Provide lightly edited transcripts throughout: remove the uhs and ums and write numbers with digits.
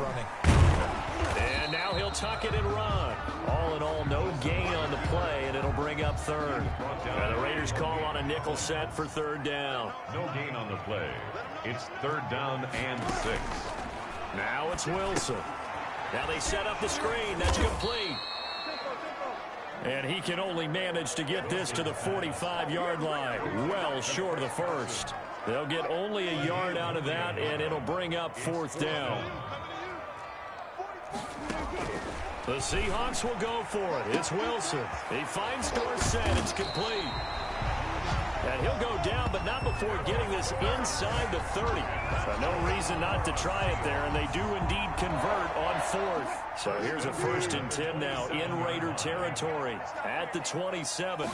running. And now he'll tuck it and run. All in all, no gain on the play, and it'll bring up third. And the Raiders call on a nickel set for third down. No gain on the play. It's third down and 6. Now it's Wilson. Now they set up the screen. That's complete. And he can only manage to get this to the 45-yard line. Well short of the first. They'll get only a yard out of that, and it'll bring up fourth down. The Seahawks will go for it. It's Wilson. He finds Dorsett. It's complete. And he'll go down, but not before getting this inside the 30. But no reason not to try it there, and they do indeed convert on fourth. So here's a 1st and 10 now in Raider territory at the 27.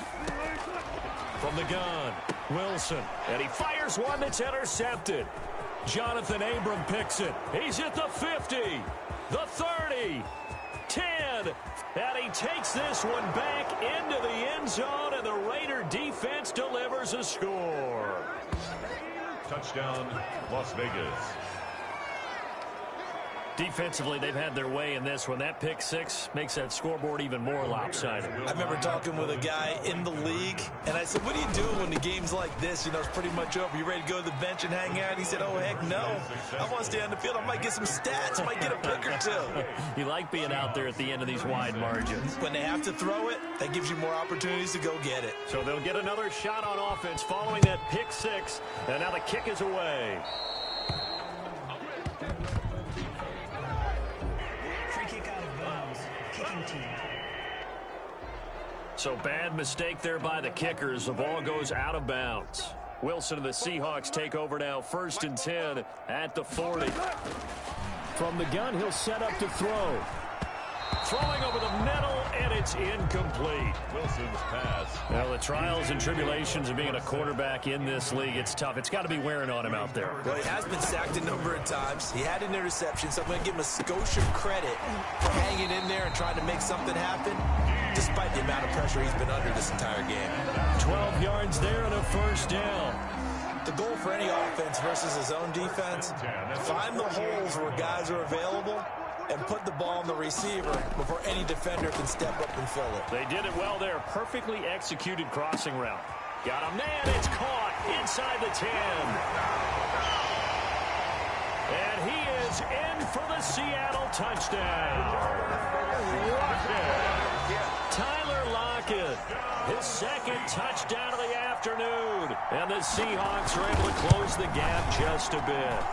From the gun, Wilson. And he fires one that's intercepted. Jonathan Abram picks it. He's at the 50, the 30, 10. And he takes this one back into the end zone, and the Raider defense delivers a score. Touchdown, Las Vegas. Defensively, they've had their way in this one. That pick six makes that scoreboard even more lopsided. I remember talking with a guy in the league, and I said, what do you do when the game's like this? You know, it's pretty much over. You ready to go to the bench and hang out? He said, oh, heck no. I want to stay on the field. I might get some stats. I might get a pick or two. You like being out there at the end of these wide margins. When they have to throw it, that gives you more opportunities to go get it. So they'll get another shot on offense following that pick six, and now the kick is away. So bad mistake there by the kickers. The ball goes out of bounds. Wilson and the Seahawks take over now, 1st and 10 at the 40. From the gun, he'll set up to throw. Throwing over the middle, and it's incomplete. Wilson's pass. Well, the trials and tribulations of being a quarterback in this league, it's tough. It's got to be wearing on him out there. Well, he has been sacked a number of times. He had an interception, so I'm going to give him a Scotia credit for hanging in there and trying to make something happen, despite the amount of pressure he's been under this entire game. 12 yards there and a 1st down. The goal for any offense versus his own defense, find the holes where guys are available and put the ball on the receiver before any defender can step up and fill it. They did it well there. Perfectly executed crossing route. Got him, man. It's caught inside the 10. And he is in for the Seattle touchdown. Tyler Lockett, his 2nd touchdown of the afternoon. And the Seahawks are able to close the gap just a bit.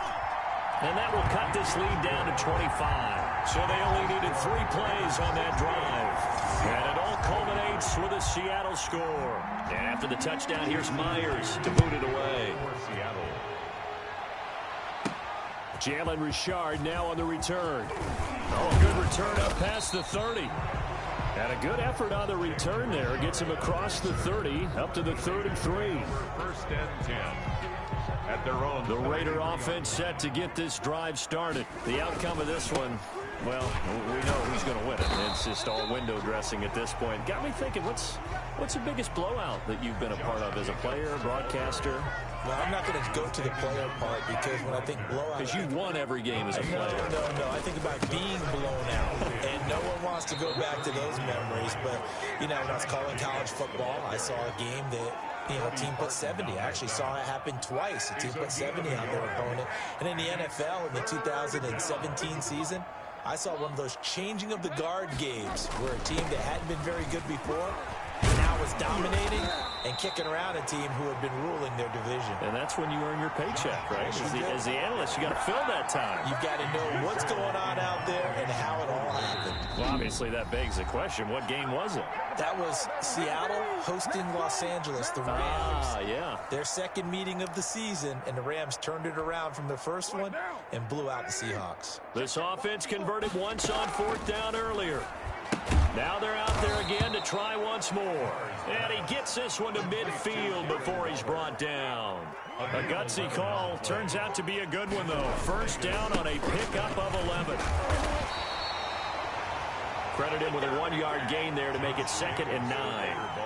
And that will cut this lead down to 25. So they only needed 3 plays on that drive. And it all culminates with a Seattle score. And after the touchdown, here's Myers to boot it away. Jalen Richard now on the return. Oh, a good return up past the 30. And a good effort on the return there. Gets him across the 30, up to the 33. 1st and 10. At their own. The Raider offense set to get this drive started. The outcome of this one, well, we know who's going to win it. It's just all window dressing at this point. Got me thinking, what's the biggest blowout that you've been a part of as a player, broadcaster? No, I'm not going to go to the player part because when I think blowout... Because you won every game as a player. No. I think about being blown out. And no one wants to go back to those memories. But, you know, when I was calling college football, I saw a game that... You know, a team put 70. I actually saw it happen twice. A team put 70 on their opponent. And in the NFL, in the 2017 season, I saw one of those changing of the guard games where a team that hadn't been very good before now was dominating and kicking around a team who had been ruling their division. And that's when you earn your paycheck, right? As the analyst, you got to fill that time. You've got to know what's going on out there and how it all happened. Well, obviously, that begs the question, what game was it? That was Seattle hosting Los Angeles, the Rams. Yeah. Their 2nd meeting of the season, and the Rams turned it around from the first one and blew out the Seahawks. This offense converted once on 4th down earlier. Now they're out there again to try once more. And he gets this one to midfield before he's brought down. A gutsy call. Turns out to be a good one, though. 1st down on a pickup of 11. Credit him with a 1-yard gain there to make it 2nd and 9.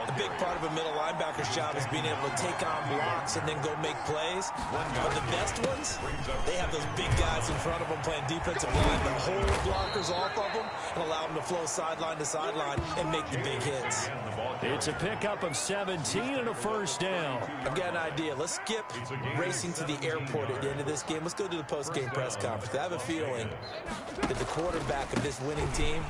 A big part of a middle linebacker's job is being able to take on blocks and then go make plays. But the best ones, they have those big guys in front of them playing defensive line that hold blockers off of them and allow them to flow sideline to sideline and make the big hits. It's a pickup of 17 and a first down. I've got an idea. Let's skip racing to the airport at the end of this game. Let's go to the post-game press conference. I have a feeling that the quarterback of this winning team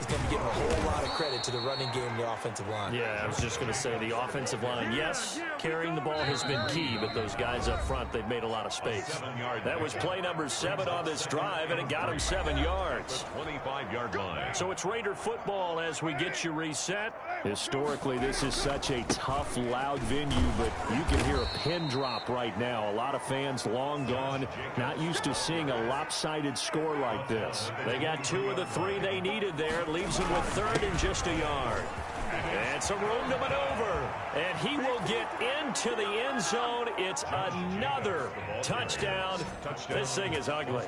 is going to be giving a whole lot of credit to the running game and the offensive line. Yeah, I was just going to say the offensive line, yes, carrying the ball has been key, but those guys up front, they've made a lot of space. That was play number 7 on this drive, and it got him 7 yards. 25-yard line. So it's Raider football as we get you reset. Historically, this is such a tough, loud venue, but you can hear a pin drop right now. A lot of fans long gone, not used to seeing a lopsided score like this. They got 2 of the 3 they needed there. Leaves him with 3rd and just a yard. And some room to maneuver. And he will get into the end zone. It's another touchdown. This thing is ugly.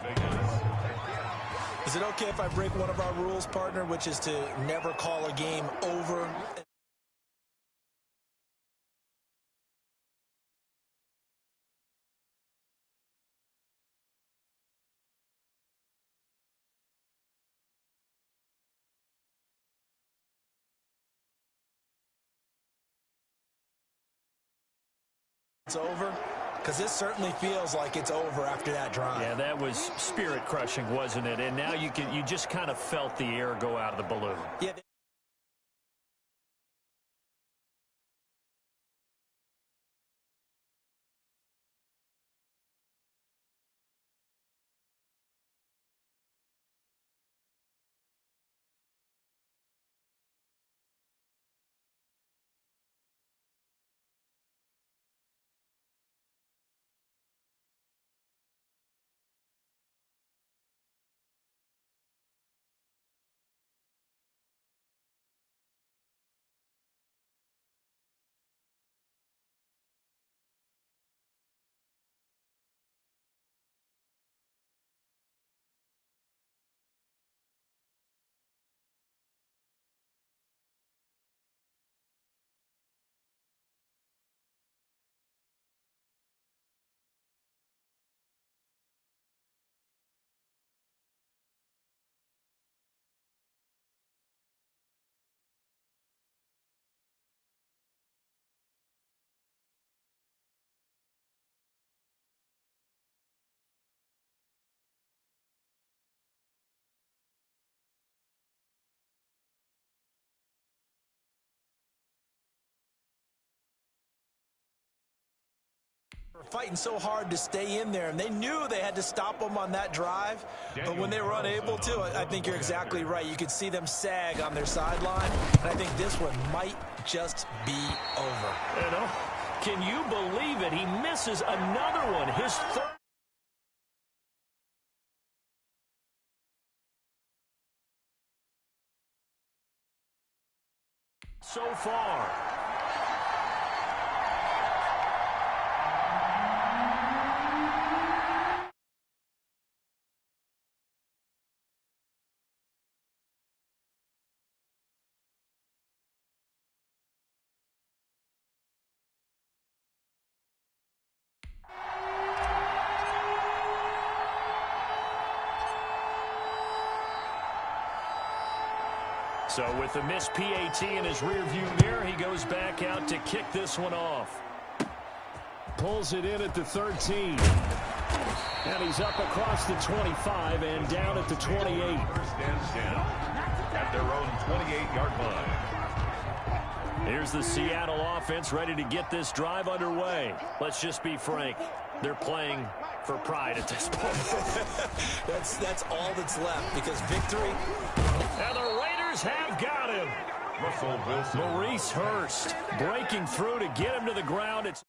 Is it okay if I break one of our rules, partner, which is to never call a game over? It's over? Because this certainly feels like it's over after that drive. Yeah, that was spirit-crushing, wasn't it? And now you just kind of felt the air go out of the balloon. Yeah. Fighting so hard to stay in there, and they knew they had to stop them on that drive, but when they were unable to, I think you're exactly right. You could see them sag on their sideline, and I think this one might just be over. You know, can you believe it? He misses another one, his 3rd. So far. So with the missed PAT in his rearview mirror, he goes back out to kick this one off. Pulls it in at the 13. And he's up across the 25 and down at the 28. First and 10 at their own 28-yard line. Here's the Seattle offense ready to get this drive underway. Let's just be frank. They're playing for pride at this point. That's all that's left, because victory. And the Raiders have got him. Russell Wilson. Maurice Hurst breaking through to get him to the ground. It's